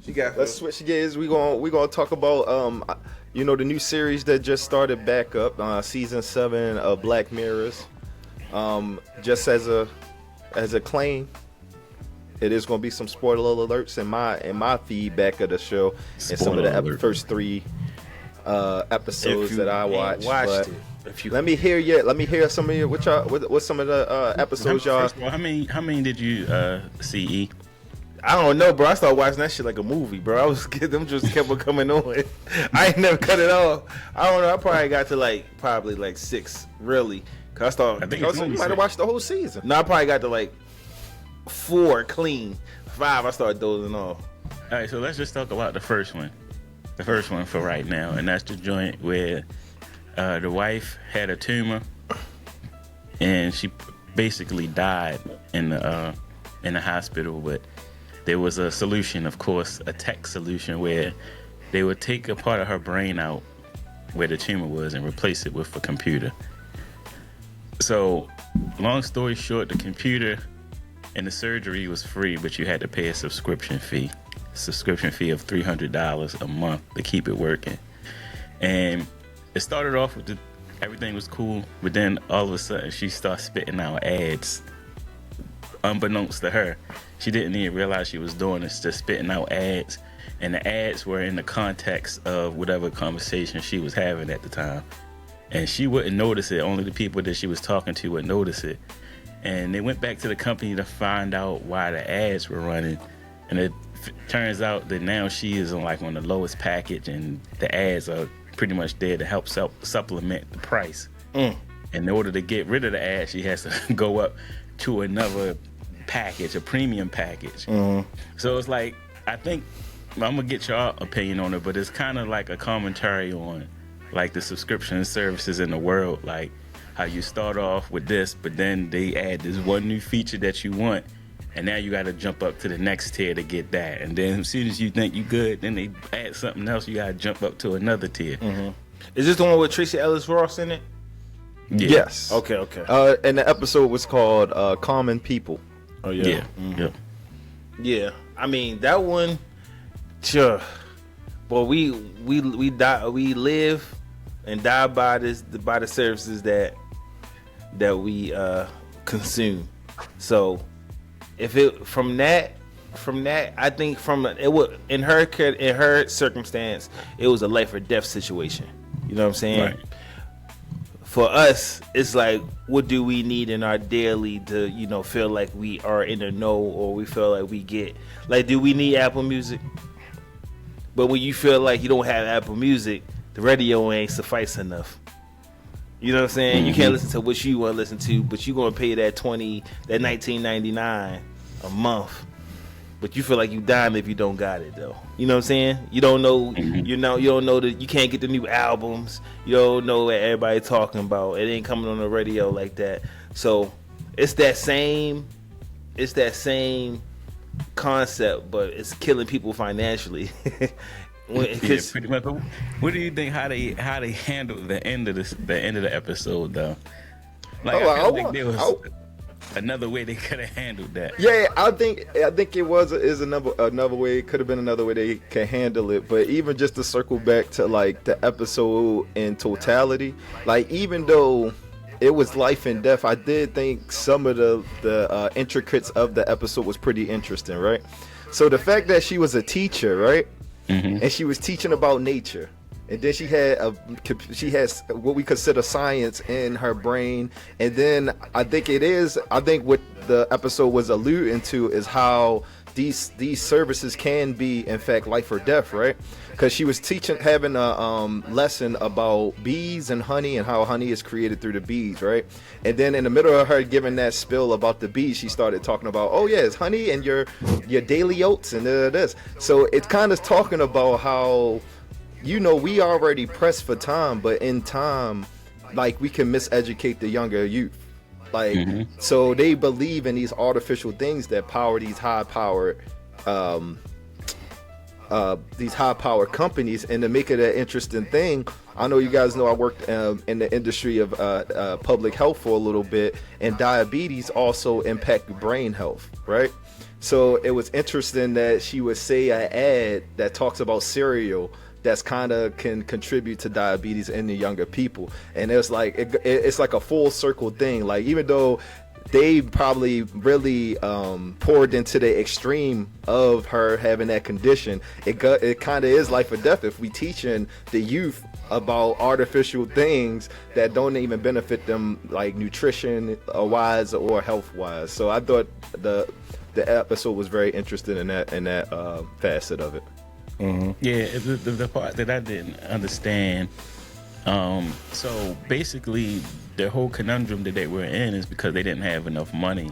Let's switch gears. We gonna talk about the new series that just started back up, season 7 of Black Mirrors. Just as a claim, it is gonna be some spoiler alerts in my feedback of the show and some of the first 3 episodes that I watched. Let me hear some of your what some of the episodes y'all. First of all, how many did you see? I don't know, bro. I started watching that shit like a movie, bro. Them just kept on coming on. I ain't never cut it off. I don't know. I probably got to probably 6, really. Cause I think you might have watched the whole season. No, I probably got to 4 clean. 5, I started dozing off. All right, so let's just talk about the first one. The first one for right now, and that's the joint where the wife had a tumor, and she basically died in the hospital, but there was a solution, of course, a tech solution where they would take a part of her brain out where the tumor was and replace it with a computer. So, long story short, the computer and the surgery was free, but you had to pay a subscription fee of $300 a month to keep it working. And it started off with everything was cool, but then all of a sudden she starts spitting out ads. Unbeknownst to her, she didn't even realize she was doing this, just spitting out ads, and the ads were in the context of whatever conversation she was having at the time, and she wouldn't notice it. Only the people that she was talking to would notice it, and they went back to the company to find out why the ads were running, and it turns out that now she is on the lowest package, and the ads are pretty much there to help supplement the price. And in order to get rid of the ads, she has to go up to another package, a premium package. So it's I think I'm gonna get your opinion on it, but it's kind of like a commentary on the subscription services in the world, like how you start off with this, but then they add this one new feature that you want, and now you got to jump up to the next tier to get that, and then as soon as you think you good, then they add something else, you got to jump up to another tier. Is this the one with Tracy Ellis Ross in it? Yeah. Yes. Okay. And the episode was called Common People. Oh yeah. Yeah. I mean that one. Sure. Well, we live and die by the services that we consume. So if it from that, I think it would in her circumstance, it was a life or death situation. You know what I'm saying? Right. For us, it's what do we need in our daily to, feel like we are in the know, or we feel like we get, do we need Apple Music? But when you feel like you don't have Apple Music, the radio ain't suffice enough. You know what I'm saying? You can't listen to what you want to listen to, but you're going to pay that $19.99 a month. But you feel like you dying if you don't got it, though. You know what I'm saying? You don't know, you don't know that you can't get the new albums. You don't know what everybody talking about. It ain't coming on the radio like that. So it's that same concept, but it's killing people financially. Yeah, pretty much. What do you think? How they handled the end of the episode, though? I think there was another way they could have handled that. Yeah, I think is another way. It could have been another way they can handle it. But even just to circle back to the episode in totality, even though it was life and death, I did think some of the intricacies of the episode was pretty interesting, right? So the fact that she was a teacher, right, and she was teaching about nature. And then she has what we consider science in her brain. And then I think what the episode was alluding to is how these services can be, in fact, life or death, right? Because she was having a lesson about bees and honey and how honey is created through the bees, right? And then in the middle of her giving that spill about the bees, she started talking about, oh yeah, it's honey and your daily oats and this. So it's kind of talking about how, we already pressed for time, but in time, we can miseducate the younger youth. So they believe in these artificial things that power these high-powered companies. And to make it an interesting thing, I know you guys know I worked in the industry of public health for a little bit, and diabetes also impact brain health, right? So it was interesting that she would say an ad that talks about cereal that's kind of can contribute to diabetes in the younger people, and it's like it's like a full circle thing. Like even though they probably really poured into the extreme of her having that condition, it kind of is life or death if we teaching the youth about artificial things that don't even benefit them, like nutrition wise or health wise. So I thought the episode was very interesting in that facet of it. Mm-hmm. Yeah, the part that I didn't understand. So basically, the whole conundrum that they were in is because they didn't have enough money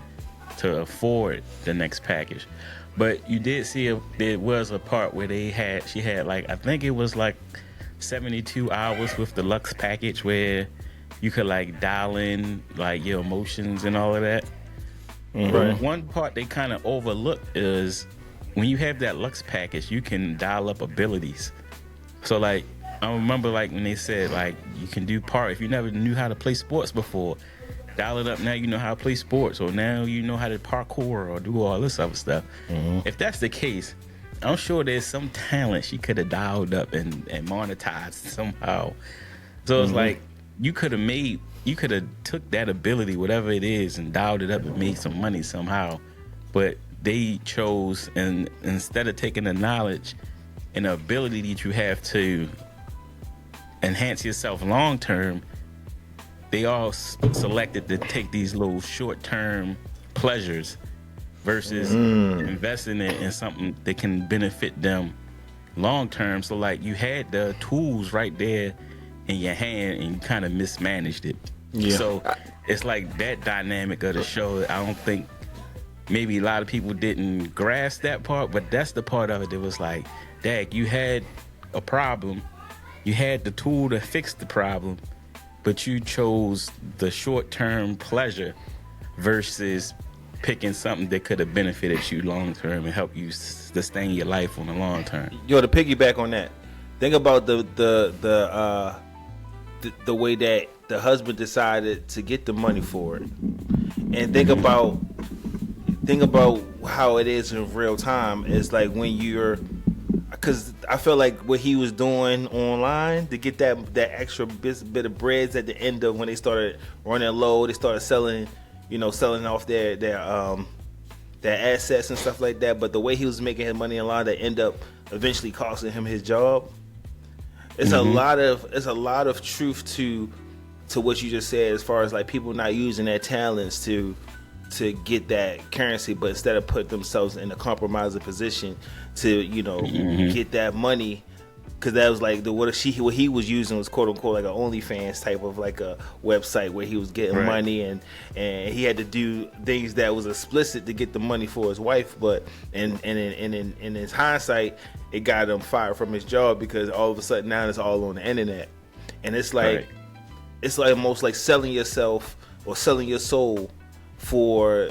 to afford the next package. But you did see there was a part where she had like, I think it was like 72 hours with the Lux package where you could like dial in like your emotions and all of that. Mm-hmm. But one part they kind of overlooked is when you have that Lux package, you can dial up abilities. So like, I remember like when they said like you can do if you never knew how to play sports before, dial it up, now you know how to play sports, or now you know how to parkour or do all this other stuff. Mm-hmm. If that's the case, I'm sure there's some talent she could have dialed up and monetized somehow. So it's like you could have took that ability, whatever it is, and dialed it up and made some money somehow. But they chose, and instead of taking the knowledge and the ability that you have to enhance yourself long term, they all selected to take these little short term pleasures versus investing it in something that can benefit them long term. So like you had the tools right there in your hand and you kind of mismanaged it. Yeah. So it's like that dynamic of the show. I don't think maybe a lot of people didn't grasp that part, but that's the part of it that was like, Dag, you had a problem, you had the tool to fix the problem, but you chose the short-term pleasure versus picking something that could have benefited you long-term and help you sustain your life on the long term. Yo, to piggyback on that, think about the way that the husband decided to get the money for it, and think about how it is in real time. It's like when you're, because I feel like what he was doing online to get that extra bit of breads at the end of when they started running low, they started selling off their assets and stuff like that. But the way he was making his money online, that end up eventually costing him his job. It's a lot of truth to what you just said, as far as like people not using their talents to get that currency, but instead of put themselves in a compromising position to get that money, because that was like what he was using was quote unquote like an OnlyFans type of like a website where he was getting money and he had to do things that was explicit to get the money for his wife, but in his hindsight it got him fired from his job because all of a sudden now it's all on the internet, and it's like it's like almost like selling yourself or selling your soul for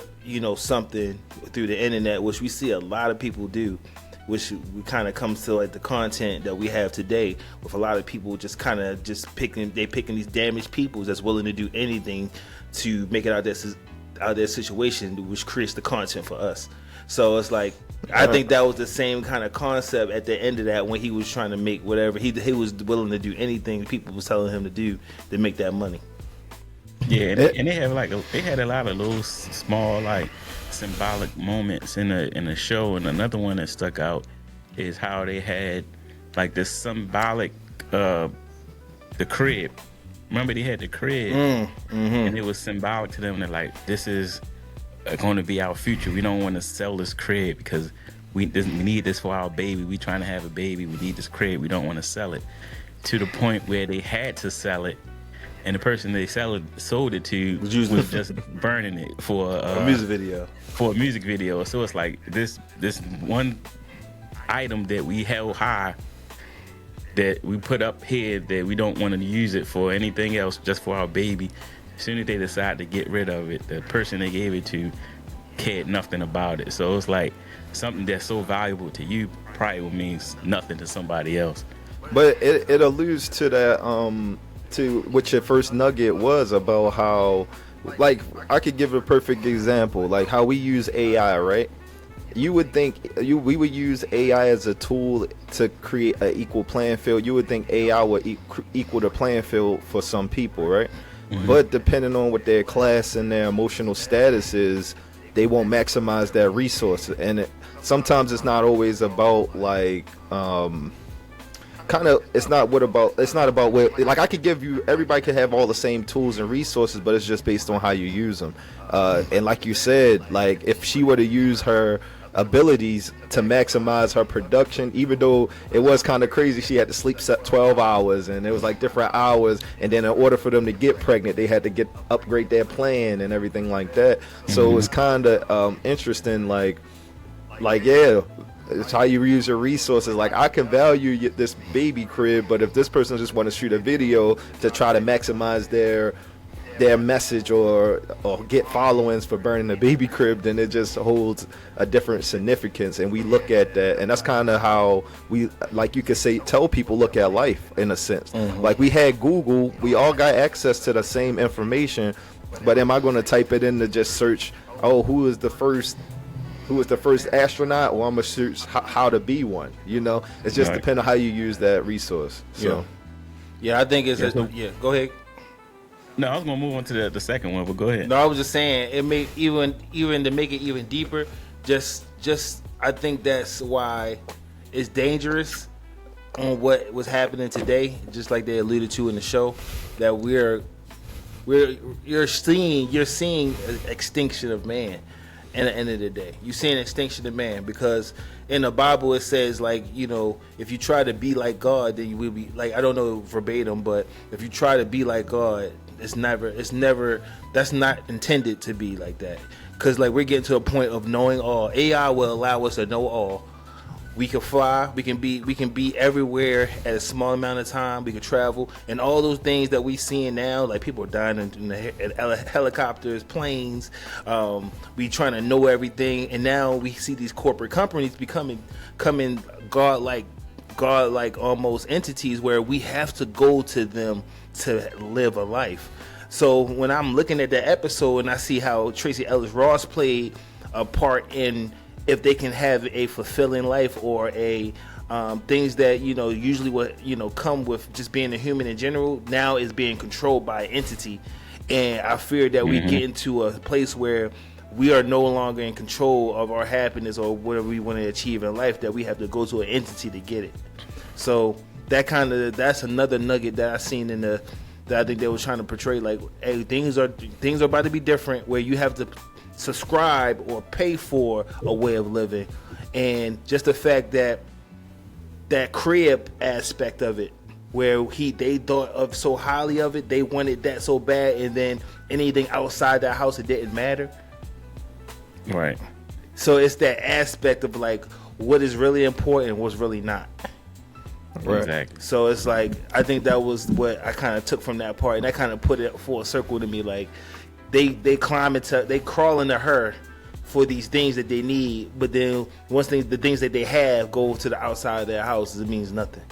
something through the internet, which we see a lot of people do, which kind of comes to like the content that we have today, with a lot of people just kind of picking these damaged peoples that's willing to do anything to make it out of their situation, which creates the content for us. So it's like I think that was the same kind of concept at the end of that, when he was trying to make whatever he was willing to do anything people was telling him to do to make that money. Yeah, and they have they had a lot of little small like symbolic moments in the show. And another one that stuck out is how they had like this symbolic the crib. Remember they had the crib, and it was symbolic to them that like this is going to be our future. We don't want to sell this crib because we need this for our baby. We trying to have a baby. We need this crib. We don't want to sell it, to the point where they had to sell it. And the person they sold it to was just burning it for a music video. For a music video. So it's like this one item that we held high, that we put up here, that we don't want to use it for anything else, just for our baby. As soon as they decide to get rid of it, the person they gave it to cared nothing about it. So it's like something that's so valuable to you probably means nothing to somebody else. But it alludes to that to what your first nugget was about, how like I could give a perfect example, like how we use AI, right? you would think we would use AI as a tool to create an equal playing field. You would think AI would equal the playing field for some people, right? But depending on what their class and their emotional status is, they won't maximize that resource. And sometimes it's not always about like it's not about what, like, I could give you, everybody could have all the same tools and resources, but it's just based on how you use them. And like you said, like, if she were to use her abilities to maximize her production, even though it was kind of crazy, she had to sleep 12 hours and it was like different hours, and then in order for them to get pregnant they had to upgrade their plan and everything like that. So it's kind of interesting, like yeah, it's how you use your resources. Like, I can value this baby crib, but if this person just want to shoot a video to try to maximize their message or get followings for burning the baby crib, then it just holds a different significance. And we look at that, and that's kind of how we, like, you could say, tell people look at life in a sense. Like, we had Google, we all got access to the same information, but am I going to type it in to just search, who was the first astronaut, or I'm gonna search how to be one? You know, it's just depending on how you use that resource. So yeah, I think it's go ahead. No, I was gonna move on to the second one, but go ahead. No, I was just saying, it may even to make it even deeper. Just I think that's why it's dangerous on what was happening today. Just like they alluded to in the show, that you're seeing extinction of man. At the end of the day, you see an extinction of man, because in the Bible it says, like, you know, if you try to be like God, then you will be like, I don't know verbatim, but if you try to be like God, it's never that's not intended to be like that. Because, like, we're getting to a point of knowing all. AI will allow us to know all. We can fly, we can be everywhere at a small amount of time, we can travel, and all those things that we seeing now, like people are dying in helicopters, planes, we trying to know everything, and now we see these corporate companies becoming godlike almost entities, where we have to go to them to live a life. So when I'm looking at that episode and I see how Tracy Ellis Ross played a part in if they can have a fulfilling life, or a things that, you know, usually what, you know, come with just being a human in general, now is being controlled by an entity. And I fear that we get into a place where we are no longer in control of our happiness or whatever we want to achieve in life, that we have to go to an entity to get it. So that's another nugget that I seen that I think they were trying to portray, like, hey, things are about to be different, where you have to subscribe or pay for a way of living. And just the fact that crib aspect of it, where they thought of so highly of it, they wanted that so bad, and then anything outside that house, it didn't matter. Right. So it's that aspect of, like, what is really important and what's really not. Right. Exactly. So it's like, I think that was what I kind of took from that part, and that kind of put it full circle to me. Like, they crawl into her for these things that they need, but then once the things that they have go to the outside of their house, it means nothing.